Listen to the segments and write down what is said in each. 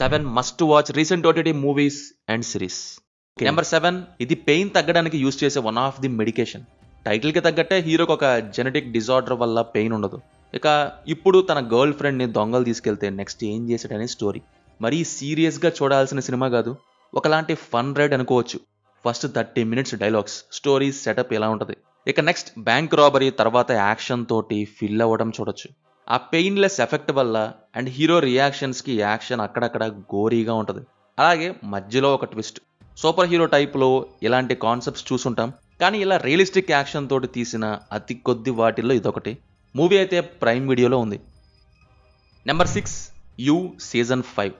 7 must watch recent OTT movies and series. Number 7, ఇది pain తగ్గడానికి use చేసే one of the medication. టైటిల్కి తగ్గట్టే హీరోకి ఒక జెనెటిక్ డిజార్డర్ వల్ల పెయిన్ ఉండదు. ఇక ఇప్పుడు తన గర్ల్ ఫ్రెండ్ని దొంగలు తీసుకెళ్తే నెక్స్ట్ ఏం చేశాడనే స్టోరీ. మరీ సీరియస్గా చూడాల్సిన సినిమా కాదు, ఒకలాంటి ఫన్ రైడ్ అనుకోవచ్చు. First 30 minutes dialogues, story setup ఎలా ఉంటుంది. ఇక నెక్స్ట్ బ్యాంక్ రాబరీ, తర్వాత యాక్షన్ తోటి ఫిల్ అవ్వడం చూడొచ్చు. ఆ పెయిన్లెస్ ఎఫెక్ట్ వల్ల అండ్ హీరో రియాక్షన్స్కి యాక్షన్ అక్కడక్కడ గోరీగా ఉంటుంది. అలాగే మధ్యలో ఒక ట్విస్ట్. సూపర్ హీరో టైప్లో ఇలాంటి కాన్సెప్ట్స్ చూసుంటాం, కానీ ఇలా రియలిస్టిక్ యాక్షన్ తోటి తీసిన అతి కొద్ది వాటిల్లో ఇదొకటి. మూవీ అయితే ప్రైమ్ వీడియోలో ఉంది. Number 6, you season 5.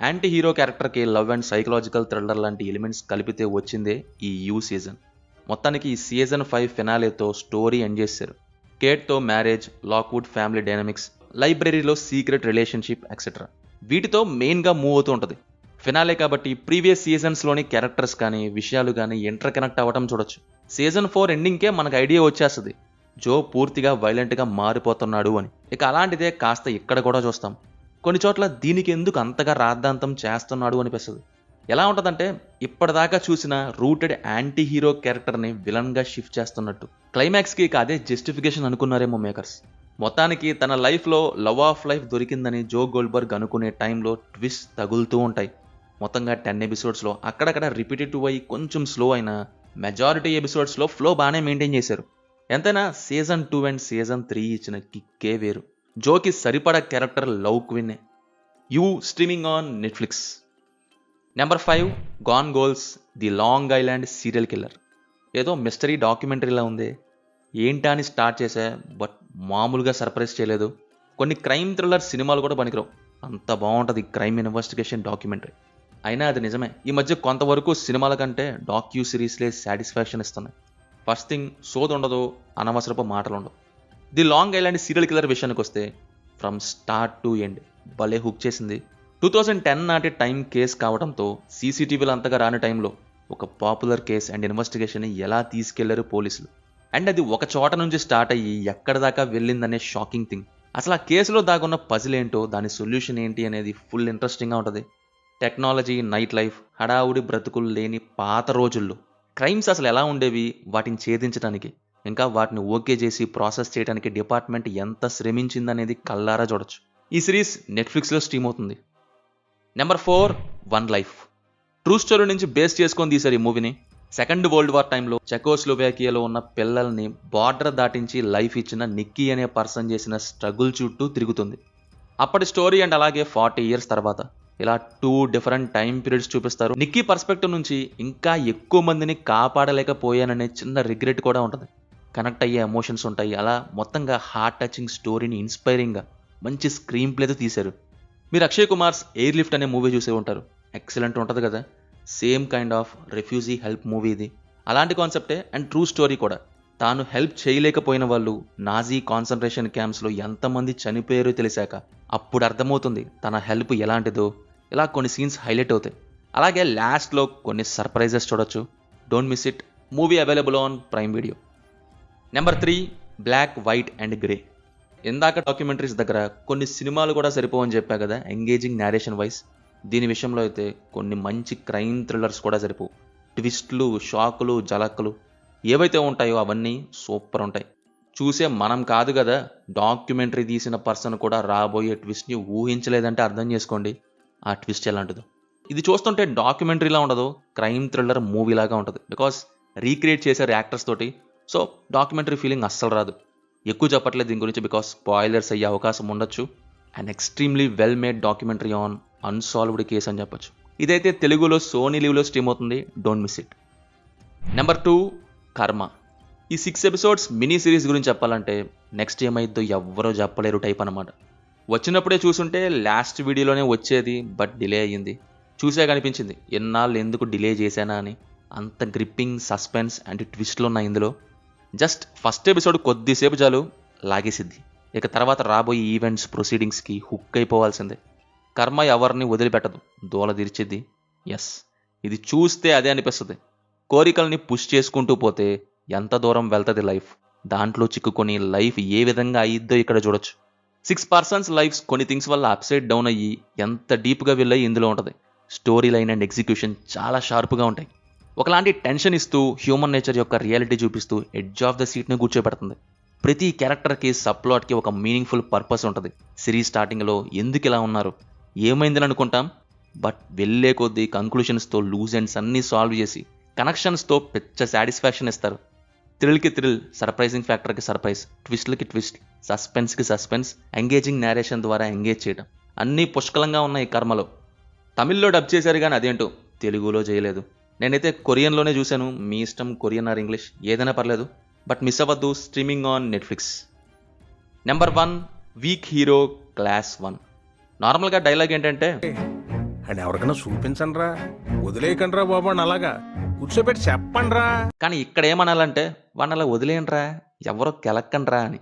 Anti hero క్యారెక్టర్కి లవ్ అండ్ సైకలాజికల్ థ్రిల్లర్ లాంటి ఎలిమెంట్స్ కలిపితే వచ్చిందే ఈ యూ సీజన్. మొత్తానికి ఈ సీజన్ 5 ఫినాలేతో స్టోరీ ఎండ్ చేశారు. కేట్తో మ్యారేజ్, లాక్వుడ్ ఫ్యామిలీ డైనమిక్స్, లైబ్రరీలో సీక్రెట్ రిలేషన్షిప్ ఎక్సెట్రా, వీటితో మెయిన్గా మూవ్ అవుతూ ఉంటుంది. ఫినాలే కాబట్టి ప్రీవియస్ సీజన్స్లోని క్యారెక్టర్స్ కానీ విషయాలు కానీ ఇంటర్ కనెక్ట్ అవ్వడం చూడొచ్చు. సీజన్ 4 ఎండింగ్కే మనకు ఐడియా వచ్చేస్తుంది జో పూర్తిగా వైలెంట్గా మారిపోతున్నాడు అని. ఇక అలాంటిదే కాస్త ఇక్కడ కూడా చూస్తాం. కొన్ని చోట్ల దీనికి ఎందుకు అంతగా రాద్ధాంతం చేస్తున్నాడు అనిపిస్తుంది. ఎలా ఉంటుందంటే ఇప్పటిదాకా చూసిన రూటెడ్ యాంటీ హీరో క్యారెక్టర్ని విలన్గా షిఫ్ట్ చేస్తున్నట్టు. క్లైమాక్స్కి అదే జస్టిఫికేషన్ అనుకున్నారేమో మేకర్స్. మొత్తానికి తన లైఫ్లో లవ్ ఆఫ్ లైఫ్ దొరికిందని జో గోల్డ్బర్గ్ అనుకునే టైంలో ట్విస్ట్ తగులుతూ ఉంటాయి. మొత్తంగా 10 episodes అక్కడక్కడ రిపీటేటివ్ అయ్యి కొంచెం స్లో అయినా మెజారిటీ ఎపిసోడ్స్లో ఫ్లో బాగానే మెయింటైన్ చేశారు. ఎంతైనా సీజన్ 2 అండ్ సీజన్ 3 ఇచ్చిన కిక్కే వేరు. జోకి సరిపడా క్యారెక్టర్ లవ్ క్వీనే. You streaming on Netflix. Number 5, gone girls the Long Island serial killer. ఏదో మిస్టరీ డాక్యుమెంటరీలా ఉంది. ఏంటా అని స్టార్ట్ చేశా, బట్ మామూలుగా సర్ప్రైజ్ చేయలేదు. కొన్ని క్రైమ్ థ్రిల్లర్ సినిమాలు కూడా పనికిరావు, అంత బాగుంటుంది క్రైమ్ ఇన్వెస్టిగేషన్ డాక్యుమెంటరీ. అయినా అది నిజమే, ఈ మధ్య కొంతవరకు సినిమాల కంటే డాక్యూ సిరీస్లే సాటిస్ఫాక్షన్ ఇస్తున్నాయి. ఫస్ట్ థింగ్, సోది ఉండదు, అనవసరపు మాటలు ఉండవు. The Long Island serial killer విషయానికి వస్తే ఫ్రమ్ స్టార్ట్ టు ఎండ్ భలే హుక్ చేసింది. 2010 నాటి టైం కేసు కావడంతో సీసీటీవీలు అంతగా రాని టైంలో ఒక పాపులర్ కేస్ అండ్ ఇన్వెస్టిగేషన్ ఎలా తీసుకెళ్లారు పోలీసులు, అండ్ అది ఒక చోట నుంచి స్టార్ట్ అయ్యి ఎక్కడ దాకా వెళ్ళిందనే షాకింగ్ థింగ్. అసలు ఆ కేసులో దాగున్న పజిల్ ఏంటో, దాని సొల్యూషన్ ఏంటి అనేది ఫుల్ ఇంట్రెస్టింగ్గా ఉంటుంది. టెక్నాలజీ, నైట్ లైఫ్, హడావుడి బ్రతుకులు లేని పాత రోజుల్లో క్రైమ్స్ అసలు ఎలా ఉండేవి, వాటిని ఛేదించడానికి, ఇంకా వాటిని ఓకే చేసి ప్రాసెస్ చేయడానికి డిపార్ట్మెంట్ ఎంత శ్రమించిందనేది కల్లారా చూడొచ్చు. ఈ సిరీస్ నెట్ఫ్లిక్స్లో స్ట్రీమ్ అవుతుంది. Number 4, one life. True story నుంచి బేస్ చేసుకొని తీశారు ఈ మూవీని. సెకండ్ వరల్డ్ వార్ టైంలో చెకోస్లోవాకియాలో ఉన్న పిల్లల్ని బార్డర్ దాటించి లైఫ్ ఇచ్చిన నిక్కీ అనే పర్సన్ చేసిన స్ట్రగుల్ చుట్టూ తిరుగుతుంది. అప్పటి స్టోరీ అండ్ అలాగే 40 years తర్వాత ఇలా 2 different టైం పీరియడ్స్ చూపిస్తారు. నిక్కీ పర్స్పెక్టివ్ నుంచి ఇంకా ఎక్కువ మందిని కాపాడలేకపోయాననే చిన్న రిగ్రెట్ కూడా ఉంటుంది. కనెక్ట్ అయ్యే ఎమోషన్స్ ఉంటాయి. అలా మొత్తంగా హార్ట్ టచింగ్ స్టోరీని ఇన్స్పైరింగ్గా మంచి స్క్రీన్ ప్లేతో తీశారు. మీరు అక్షయ్ కుమార్స్ ఎయిర్ లిఫ్ట్ అనే మూవీ చూసే ఉంటారు. ఎక్సలెంట్ ఉంటుంది కదా. Same kind of refugee help movie ఇది. అలాంటి కాన్సెప్టే అండ్ ట్రూ స్టోరీ కూడా. తాను హెల్ప్ చేయలేకపోయిన వాళ్ళు నాజీ కాన్సన్ట్రేషన్ క్యాంప్స్లో ఎంతమంది చనిపోయారో తెలిసాక అప్పుడు అర్థమవుతుంది తన హెల్ప్ ఎలాంటిదో. ఇలా కొన్ని సీన్స్ హైలైట్ అవుతాయి. అలాగే లాస్ట్లో కొన్ని సర్ప్రైజెస్ చూడొచ్చు. Don't miss it. Movie available on Prime Video. Number 3, black, white and grey. ఇందాక డాక్యుమెంటరీస్ దగ్గర కొన్ని సినిమాలు కూడా సరిపోవని చెప్పా కదా ఎంగేజింగ్ నేరేషన్ వైజ్. దీని విషయంలో అయితే కొన్ని మంచి క్రైమ్ థ్రిల్లర్స్ కూడా సరిపోవు. ట్విస్ట్లు, షాకులు, జలక్కులు ఏవైతే ఉంటాయో అవన్నీ సూపర్ ఉంటాయి. చూసే మనం కాదు కదా, డాక్యుమెంటరీ తీసిన పర్సన్ కూడా రాబోయే ట్విస్ట్ని ఊహించలేదంటే అర్థం చేసుకోండి ఆ ట్విస్ట్ ఎలాంటిదో. ఇది చూస్తుంటే డాక్యుమెంటరీలా ఉండదు, క్రైమ్ థ్రిల్లర్ మూవీలాగా ఉంటుంది. బికాస్ రీక్రియేట్ చేశారు యాక్టర్స్ తోటి. సో డాక్యుమెంటరీ ఫీలింగ్ అస్సలు రాదు. ఎక్కువ చెప్పట్లేదు దీని గురించి బికాస్ స్పాయిలర్స్ అయ్యే అవకాశం ఉండొచ్చు. And extremely well made documentary on unsolved case అని చెప్పొచ్చు. ఇదైతే తెలుగులో సోనీ లీవ్లో స్ట్రీమ్ అవుతుంది. Don't miss it. నెంబర్ 2, కర్మ. ఈ 6 episodes మినీ సిరీస్ గురించి చెప్పాలంటే నెక్స్ట్ ఏమైద్దో ఎవ్వరో చెప్పలేరు టైప్ అనమాట. వచ్చినప్పుడే చూసుంటే లాస్ట్ వీడియోలోనే వచ్చేది, బట్ డిలే అయ్యింది. చూసే కనిపించింది ఎన్నాళ్ళు ఎందుకు డిలే చేశానా అని. అంత గ్రిప్పింగ్, సస్పెన్స్ అండ్ ట్విస్ట్లు ఉన్నాయి ఇందులో. జస్ట్ ఫస్ట్ ఎపిసోడ్ కొద్దిసేపు చాలు, లాగేసిద్ది. ఇక తర్వాత రాబోయే ఈవెంట్స్, ప్రొసీడింగ్స్కి హుక్ అయిపోవాల్సిందే. కర్మ ఎవరిని వదిలిపెట్టదు, దూల తీర్చిద్ది. ఎస్, ఇది చూస్తే అదే అనిపిస్తుంది. కోరికల్ని పుష్ చేసుకుంటూ పోతే ఎంత దూరం వెళ్తుంది లైఫ్, దాంట్లో చిక్కుకొని లైఫ్ ఏ విధంగా అయ్యిద్దో ఇక్కడ చూడొచ్చు. 6 పర్సన్స్ లైఫ్స్ కొన్ని థింగ్స్ వల్ల అప్సైడ్ డౌన్ అయ్యి ఎంత డీప్గా వెళ్ళాయి ఇందులో ఉంటుంది. స్టోరీ లైన్ అండ్ ఎగ్జిక్యూషన్ చాలా షార్ప్గా ఉంటాయి. ఒకలాంటి టెన్షన్ ఇస్తూ హ్యూమన్ నేచర్ యొక్క రియాలిటీ చూపిస్తూ ఎడ్జ్ ఆఫ్ ద సీట్ని కూర్చోబెడుతుంది. ప్రతి క్యారెక్టర్కి సబ్ప్లాట్కి ఒక మీనింగ్ఫుల్ పర్పస్ ఉంటుంది. సిరీస్ స్టార్టింగ్లో ఎందుకు ఇలా ఉన్నారు, ఏమైందని అనుకుంటాం, బట్ వెళ్ళే కొద్దీ కంక్లూషన్స్తో లూజ్ ఎండ్స్ అన్నీ సాల్వ్ చేసి కనెక్షన్స్తో పెద్ద సాటిస్ఫాక్షన్ ఇస్తారు. థ్రిల్కి థ్రిల్, సర్ప్రైజింగ్ ఫ్యాక్టర్కి సర్ప్రైజ్, ట్విస్ట్లకి ట్విస్ట్, సస్పెన్స్కి సస్పెన్స్, ఎంగేజింగ్ నేరేషన్ ద్వారా ఎంగేజ్ చేయడం అన్నీ పుష్కలంగా ఉన్నాయి ఈ కర్మలో. తమిళ్లో డబ్ చేశారు కానీ అదేంటో తెలుగులో చేయలేదు. నేనైతే కొరియన్లోనే చూశాను. మీ ఇష్టం, కొరియన్ ఆర్ ఇంగ్లీష్ ఏదైనా పర్లేదు, బట్ మిస్ అవ్వద్దు. Streaming on Netflix. Number 1, week hero class 1. నార్మల్గా డైలాగ్ ఏంటంటే, అండ్ ఎవరికైనా చూపించండి రా, వదిలేయకండి రా బాబు అని అలాగా కూర్చోబెట్టి చెప్పండి రా. కానీ ఇక్కడ ఏమనాలంటే, వాడిని అలా వదిలేయండిరా, ఎవరో కెలక్కండ్రా అని.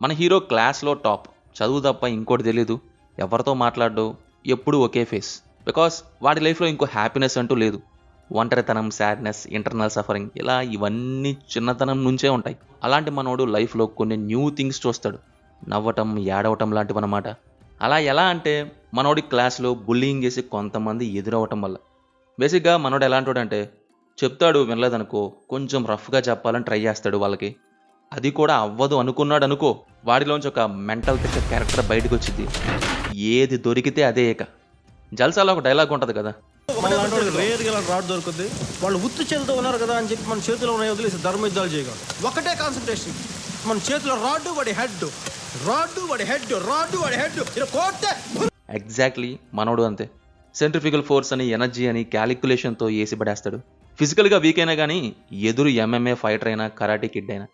మన హీరో క్లాస్లో టాప్, చదువు తప్ప ఇంకోటి తెలీదు, ఎవరితో మాట్లాడు, ఎప్పుడూ ఒకే ఫేస్. బికాస్ వాడి లైఫ్లో ఇంకో హ్యాపీనెస్ అంటూ లేదు. ఒంటరితనం, సాడ్నెస్, ఇంటర్నల్ సఫరింగ్, ఇలా ఇవన్నీ చిన్నతనం నుంచే ఉంటాయి. అలాంటి మనోడు లైఫ్లో కొన్ని న్యూ థింగ్స్ చూస్తాడు, నవ్వటం, ఏడవటం లాంటివన్నమాట. అలా ఎలా అంటే, మనోడి క్లాస్లో బుల్లింగ్ చేసి కొంతమంది ఎదురవటం వల్ల. బేసిక్గా మనోడు ఎలాంటోడంటే, చెప్తాడు వినలేదనుకో, కొంచెం రఫ్గా చెప్పాలని ట్రై చేస్తాడు వాళ్ళకి. అది కూడా అవ్వదు అనుకున్నాడు అనుకో, వాడిలోంచి ఒక మెంటల్ పిక్చర్ క్యారెక్టర్ బయటకు వచ్చింది. ఏది దొరికితే అదే ఇక. జల్సాలో ఒక డైలాగ్ ఉంటుంది కదా, రేర్గా రాడ్ దొరుకుద్ది, వాళ్ళు ఉత్తు చేతితో ఉన్నారు కదా అని చెప్పి మన చేతిలో ఉన్నాయి వదిలేసి ధర్మ యుద్ధాలు చేయగలరు. ఒకటే కాన్సన్ట్రేషన్, మన చేతిలో రాడ్డు వాడి హెడ్, రాడ్డు వాడి హెడ్, రాడ్డు వాడి హెడ్, ఇలా కోస్తే. ఎగ్జాక్ట్లీ మనోడు అంతే. సెంట్రిఫికల్ ఫోర్స్ అని, ఎనర్జీ అని, క్యాలిక్యులేషన్తో వేసి పడేస్తాడు. ఫిజికల్గా వీక్ అయినా కానీ ఎదురు ఎంఎంఏ ఫైటర్ అయినా, కరాటే కిడ్ అయినా,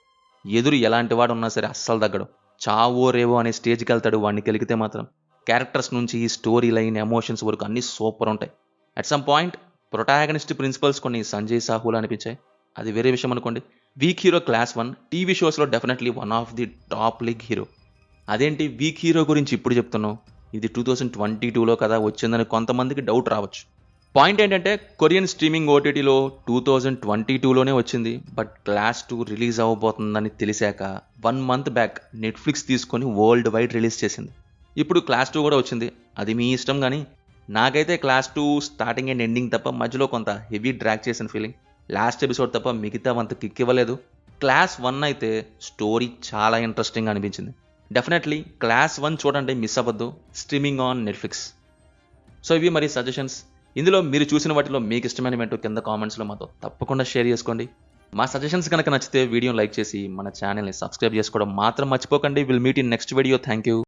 ఎదురు ఎలాంటి వాడు ఉన్నా సరే అస్సలు తగ్గడు. చావో రేవో అనే స్టేజ్కి వెళ్తాడు వాడిని గెలిగితే మాత్రం. క్యారెక్టర్స్ నుంచి స్టోరీ లైన్, ఎమోషన్స్ వరకు అన్నీ సూపర్ ఉంటాయి. At some point protagonist principles కొన్ని సంజయ్ సాహులా అనిపించాయి, అది వేరే విషయం అనుకోండి. వీక్ హీరో క్లాస్ 1 టీవీ షోస్లో definitely one of the top league hero. అదేంటి వీక్ హీరో గురించి ఇప్పుడు చెప్తున్నావు, ఇది 2022లో కదా వచ్చిందని కొంతమందికి డౌట్ రావచ్చు. పాయింట్ ఏంటంటే, కొరియన్ స్ట్రీమింగ్ ఓటీటీలో 2022లోనే వచ్చింది. బట్ క్లాస్ 2 రిలీజ్ అవ్వబోతుందని తెలిసాక 1 month బ్యాక్ నెట్ఫ్లిక్స్ తీసుకొని వరల్డ్ వైడ్ రిలీజ్ చేసింది. ఇప్పుడు క్లాస్ 2 కూడా వచ్చింది. అది మీ ఇష్టం, కానీ నాకైతే క్లాస్ 2 స్టార్టింగ్ అండ్ ఎండింగ్ తప్ప మధ్యలో కొంత హెవీ డ్రాగ్ చేసిన ఫీలింగ్. లాస్ట్ ఎపిసోడ్ తప్ప మిగతా అంత కిక్ ఇవ్వలేదు. క్లాస్ 1 అయితే స్టోరీ చాలా ఇంట్రెస్టింగ్ అనిపించింది. డెఫినెట్లీ క్లాస్ 1 చూడండి, మిస్ అవ్వద్దు. Streaming on Netflix. సో ఇవి మరి సజెషన్స్. ఇందులో మీరు చూసిన వాటిలో మీకు ఇష్టమైన ఏంటో కింద కామెంట్స్లో మాతో తప్పకుండా షేర్ చేసుకోండి. మా సజెషన్స్ కనుక నచ్చితే వీడియోని లైక్ చేసి మన ఛానల్ని సబ్స్క్రైబ్ చేసుకోవడం మాత్రం మర్చిపోకండి. Will meet in next video. Thank you.